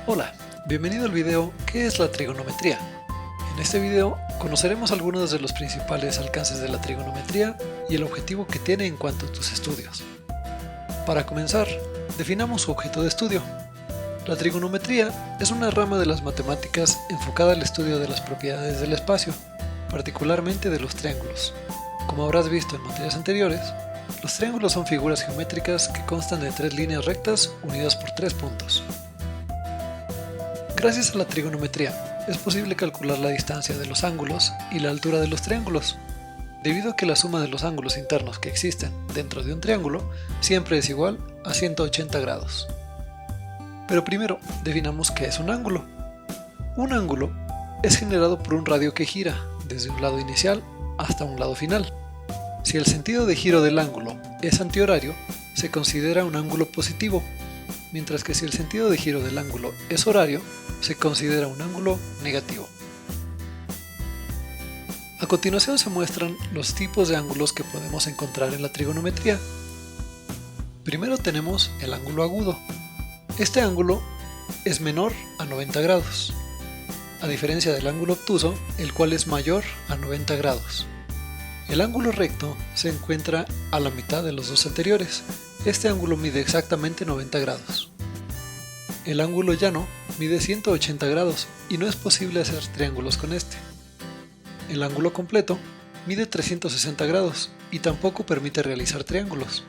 Hola, bienvenido al video ¿Qué es la trigonometría? En este video conoceremos algunos de los principales alcances de la trigonometría y el objetivo que tiene en cuanto a tus estudios. Para comenzar, definamos su objeto de estudio. La trigonometría es una rama de las matemáticas enfocada al estudio de las propiedades del espacio, particularmente de los triángulos. Como habrás visto en materias anteriores, los triángulos son figuras geométricas que constan de tres líneas rectas unidas por tres puntos. Gracias a la trigonometría, es posible calcular la distancia de los ángulos y la altura de los triángulos, debido a que la suma de los ángulos internos que existen dentro de un triángulo siempre es igual a 180 grados. Pero primero, definamos qué es un ángulo. Un ángulo es generado por un radio que gira desde un lado inicial hasta un lado final. Si el sentido de giro del ángulo es antihorario, se considera un ángulo positivo, mientras que si el sentido de giro del ángulo es horario, se considera un ángulo negativo. A continuación se muestran los tipos de ángulos que podemos encontrar en la trigonometría. Primero tenemos el ángulo agudo. Este ángulo es menor a 90 grados, a diferencia del ángulo obtuso, el cual es mayor a 90 grados. El ángulo recto se encuentra a la mitad de los dos anteriores. Este ángulo mide exactamente 90 grados. El ángulo llano mide 180 grados y no es posible hacer triángulos con este. El ángulo completo mide 360 grados y tampoco permite realizar triángulos.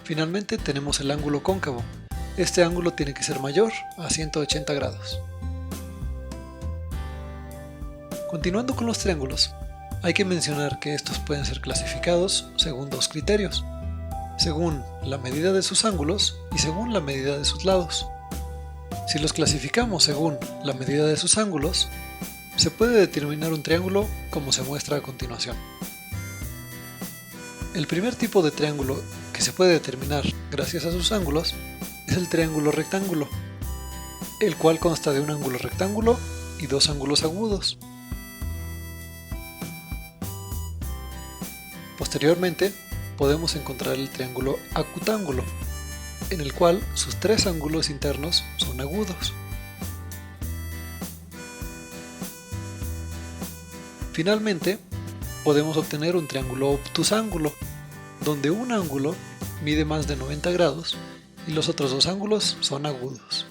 Finalmente tenemos el ángulo cóncavo. Este ángulo tiene que ser mayor a 180 grados. Continuando con los triángulos, hay que mencionar que estos pueden ser clasificados según dos criterios: según la medida de sus ángulos y según la medida de sus lados. Si los clasificamos según la medida de sus ángulos, se puede determinar un triángulo como se muestra a continuación. El primer tipo de triángulo que se puede determinar gracias a sus ángulos es el triángulo rectángulo, el cual consta de un ángulo rectángulo y dos ángulos agudos. Posteriormente, podemos encontrar el triángulo acutángulo, en el cual sus tres ángulos internos son agudos. Finalmente, podemos obtener un triángulo obtusángulo, donde un ángulo mide más de 90 grados y los otros dos ángulos son agudos.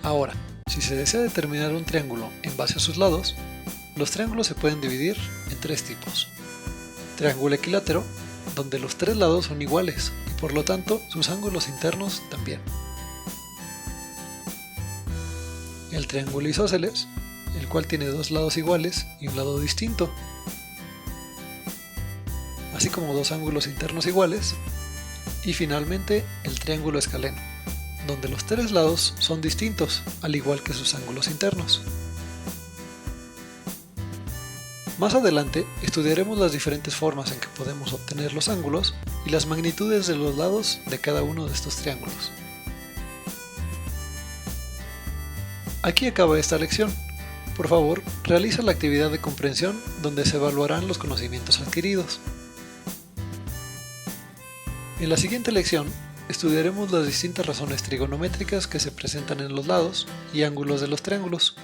Ahora, si se desea determinar un triángulo en base a sus lados, los triángulos se pueden dividir en tres tipos. Triángulo equilátero, donde los tres lados son iguales y por lo tanto sus ángulos internos también. El triángulo isósceles, el cual tiene dos lados iguales y un lado distinto, así como dos ángulos internos iguales. Y finalmente el triángulo escaleno, donde los tres lados son distintos, al igual que sus ángulos internos. Más adelante estudiaremos las diferentes formas en que podemos obtener los ángulos y las magnitudes de los lados de cada uno de estos triángulos. Aquí acaba esta lección. Por favor, realiza la actividad de comprensión donde se evaluarán los conocimientos adquiridos. En la siguiente lección estudiaremos las distintas razones trigonométricas que se presentan en los lados y ángulos de los triángulos.